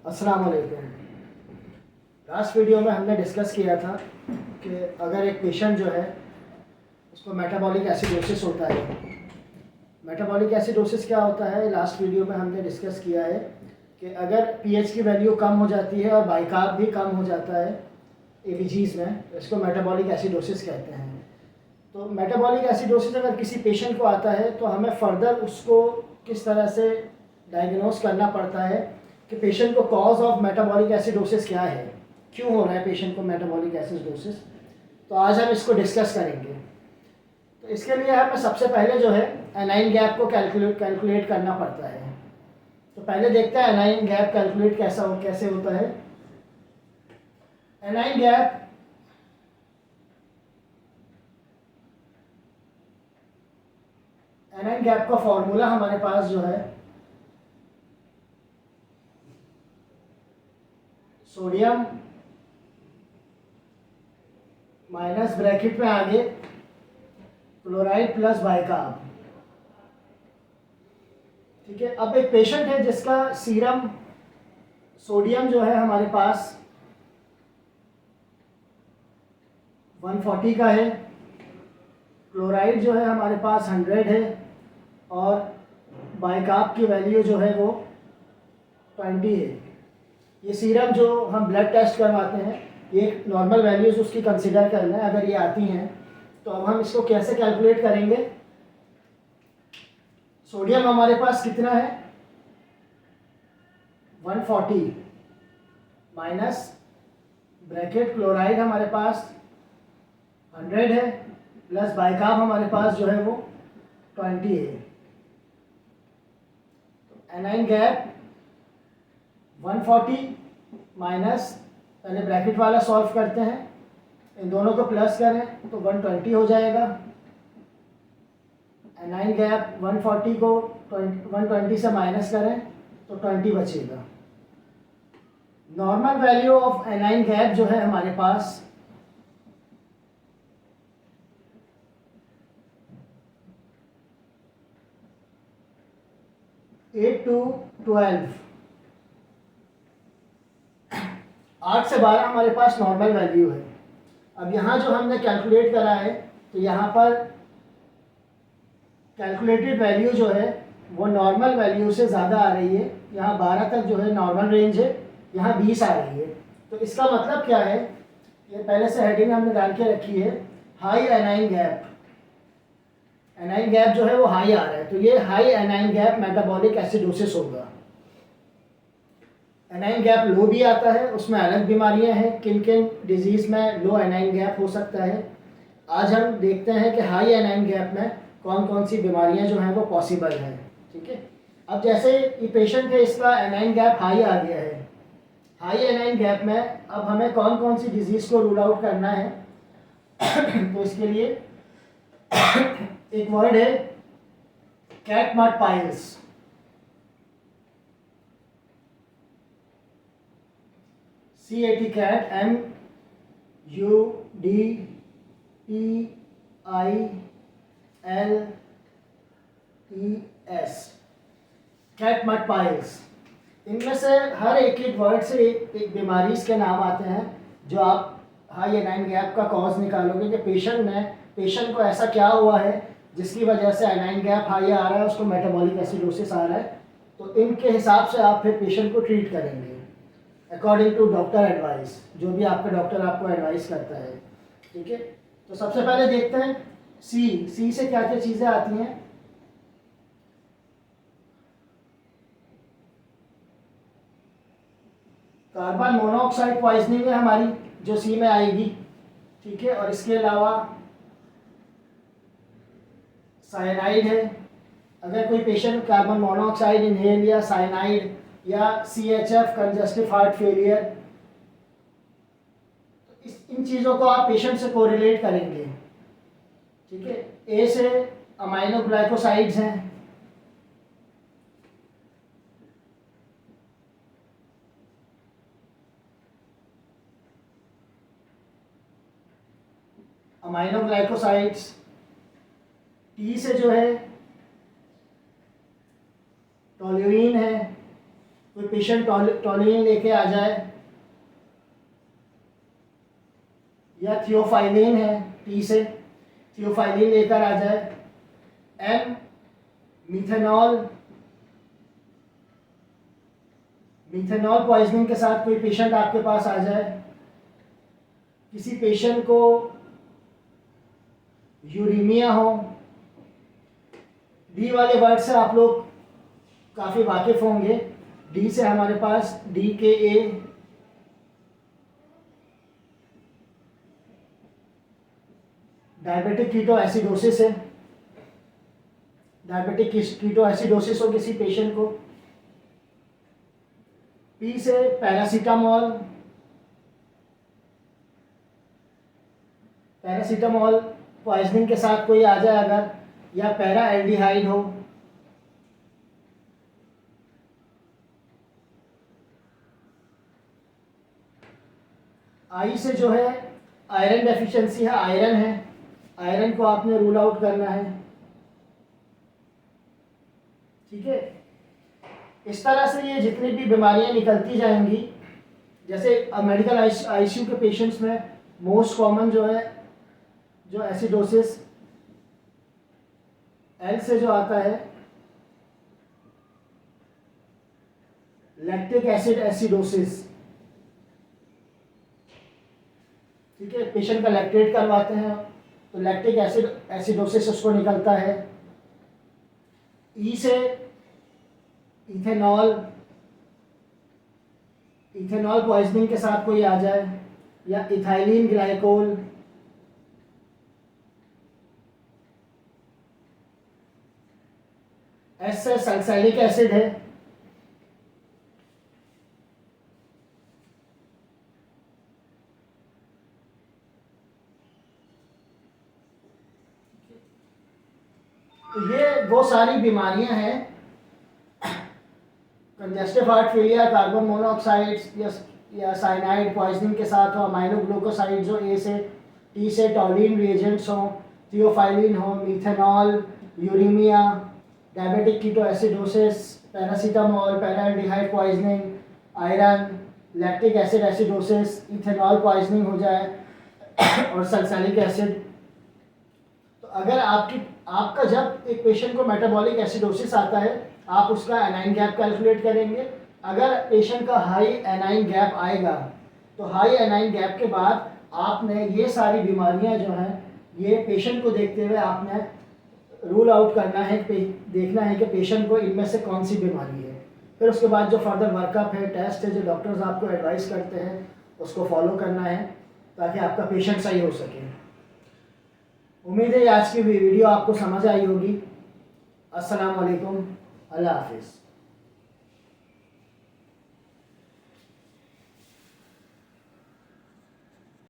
अस्सलाम वालेकुम। Last video में हमने डिस्कस किया था कि अगर एक पेशेंट जो है उसको मेटाबॉलिक एसिडोसिस होता है। मेटाबॉलिक एसिडोसिस क्या होता है, लास्ट वीडियो में हमने डिस्कस किया है कि अगर पीएच की वैल्यू कम हो जाती है और बाइकार्ब भी कम हो जाता है एबीजीज में, इसको मेटाबॉलिक एसिडोसिस कहते हैं। तो मेटाबॉलिक एसिडोसिस अगर किसी पेशेंट को आता है तो हमें फर्दर उसको किस तरह से डायग्नोस करना पड़ता है कि पेशेंट को कॉज ऑफ मेटाबॉलिक एसिडोसिस क्या है, क्यों हो रहा है पेशेंट को मेटाबॉलिक एसिडोसिस। तो आज हम इसको डिस्कस करेंगे। तो इसके लिए हमें सबसे पहले जो है एनाइन गैप को कैलकुलेट करना पड़ता है। तो पहले देखते हैं एनाइन गैप कैलकुलेट कैसे होता है। एनाइन गैप का फॉर्मूला हमारे पास जो है सोडियम माइनस ब्रैकेट में आगे क्लोराइड प्लस बाइकार्ब। ठीक है, अब एक पेशेंट है जिसका सीरम सोडियम जो है हमारे पास 140 का है, क्लोराइड जो है हमारे पास 100 है और बाइकार्ब की वैल्यू जो है वो 20 है। ये सीरम जो हम ब्लड टेस्ट करवाते हैं, ये नॉर्मल वैल्यूज़ उसकी कंसिडर करना है। अगर ये आती हैं तो अब हम इसको कैसे कैलकुलेट करेंगे। सोडियम हमारे पास कितना है 140 माइनस ब्रैकेट क्लोराइड हमारे पास 100 है प्लस बाइकार्ब हमारे पास जो है वो 20 है। तो एनाइन गैप 140 माइनस, पहले ब्रैकेट वाला सॉल्व करते हैं, इन दोनों को प्लस करें तो 120 हो जाएगा। एनाइन गैप 140 को 120 से माइनस करें तो 20 बचेगा। Normal value of anion gap जो है हमारे पास 8 to 12, 8 से 12 हमारे पास नॉर्मल वैल्यू है। अब यहाँ जो हमने कैलकुलेट करा है तो यहाँ पर कैलकुलेटेड वैल्यू जो है वो नॉर्मल वैल्यू से ज़्यादा आ रही है। यहाँ 12 तक जो है नॉर्मल रेंज है, यहाँ 20 आ रही है। तो इसका मतलब क्या है, ये पहले से हेडिंग हमने डाल के रखी है, high anion gap. Anion gap जो है वो हाई आ रहा है, तो ये high anion gap metabolic acidosis होगा। एनाइन गैप लो भी आता है, उसमें अलग बीमारियां हैं, किन किन डिजीज़ में लो एनाइन गैप हो सकता है। आज हम देखते हैं कि हाई एनाइन गैप में कौन कौन सी बीमारियां जो हैं वो पॉसिबल हैं। ठीक है, अब जैसे ये पेशेंट है, इसका एनाइन गैप हाई आ गया है। हाई एनाइन गैप में अब हमें कौन कौन सी डिजीज़ को रूल आउट करना है तो इसके लिए एक वर्ड है cat mud piles. CAT cat MUDPILES cat mud piles. इनमें से हर एक वर्ड से एक बीमारी के नाम आते हैं जो आप हाई एनाइन गैप का कॉज निकालोगे कि पेशेंट को ऐसा क्या हुआ है जिसकी वजह से एनाइन गैप हाई आ रहा है, उसको मेटाबॉलिक एसिडोसिस आ रहा है। तो इनके हिसाब से आप फिर पेशेंट को ट्रीट करेंगे अकॉर्डिंग टू डॉक्टर एडवाइस, जो भी आपका डॉक्टर आपको एडवाइस करता है। ठीक है, तो सबसे पहले देखते हैं सी से क्या क्या चीज़ें आती हैं। कार्बन मोनोऑक्साइड पॉइजनिंग है हमारी, जो सी में आएगी। ठीक है, और इसके अलावा साइनाइड है। अगर कोई पेशेंट कार्बन मोनोऑक्साइड इनहेल या साइनाइड या CHF कंजस्टिव हार्ट फेलियर, तो इन चीज़ों को आप पेशेंट से कोरिलेट करेंगे। ठीक है, ए से अमाइनो ग्लाइकोसाइड्स हैं। Amino glycosides. टी से जो है टोल्यूइन है, कोई पेशेंट टॉलिन लेके आ जाए या थियोफाइलिन है टी से, थियोफाइलिन लेकर आ जाए, एम मिथेनॉल पॉइजनिंग के साथ कोई पेशेंट आपके पास आ जाए, किसी पेशेंट को यूरीमिया हो, डी वाले वर्ड से आप लोग काफ़ी वाकिफ़ होंगे। डी से हमारे पास DKA, डायबिटिक कीटोएसिडोसिस है, डायबिटिक कीटोएसिडोसिस हो किसी पेशेंट को। पी से पैरासीटामोल पॉइजनिंग के साथ कोई आ जाए अगर, या पैरा एल्डिहाइड हो। आई से जो है आयरन डेफिशिएंसी है, आयरन है, आयरन को आपने रूल आउट करना है। ठीक है, इस तरह से ये जितनी भी बीमारियां निकलती जाएंगी, जैसे मेडिकल आईसीयू के पेशेंट्स में मोस्ट कॉमन जो है जो एसिडोसिस एल से जो आता है लैक्टिक एसिड एसिडोसिस। ठीक है, पेशेंट का लैक्टेट करवाते हैं तो लैक्टिक एसिड एसिडोसिस उसको निकलता है। ई से इथेनॉल पॉइजनिंग के साथ कोई आ जाए, या इथाइलिन ग्लाइकोल। एस से सल्फैलिक एसिड है। तो ये वो सारी बीमारियां हैं, congestive heart failure, carbon monoxides या साइनाइड पॉइजनिंग के साथ हो, अमाइनोग्लूकोसाइड्स हो ए से, टी से टॉलिन रिएजेंट्स हो, थियोफाइलिन हो, methanol, uremia, diabetic ketoacidosis, paracetamol, paraldehyde poisoning, iron, lactic acid acidosis, ethanol poisoning हो जाए और सल्फैलिक एसिड। तो अगर आपका जब एक पेशेंट को मेटाबॉलिक एसिडोसिस आता है, आप उसका एनाइन गैप कैलकुलेट करेंगे। अगर पेशेंट का हाई एनाइन गैप आएगा तो हाई एनाइन गैप के बाद आपने ये सारी बीमारियां जो हैं ये पेशेंट को देखते हुए आपने रूल आउट करना है, देखना है कि पेशेंट को इनमें से कौन सी बीमारी है। फिर उसके बाद जो फर्दर वर्कअप है, टेस्ट है, जो डॉक्टर्स आपको एडवाइस करते हैं उसको फॉलो करना है ताकि आपका पेशेंट सही हो सके। उम्मीद है आज की वीडियो आपको समझ आई होगी। अस्सलाम वालेकुम, अल्लाह हाफिज़।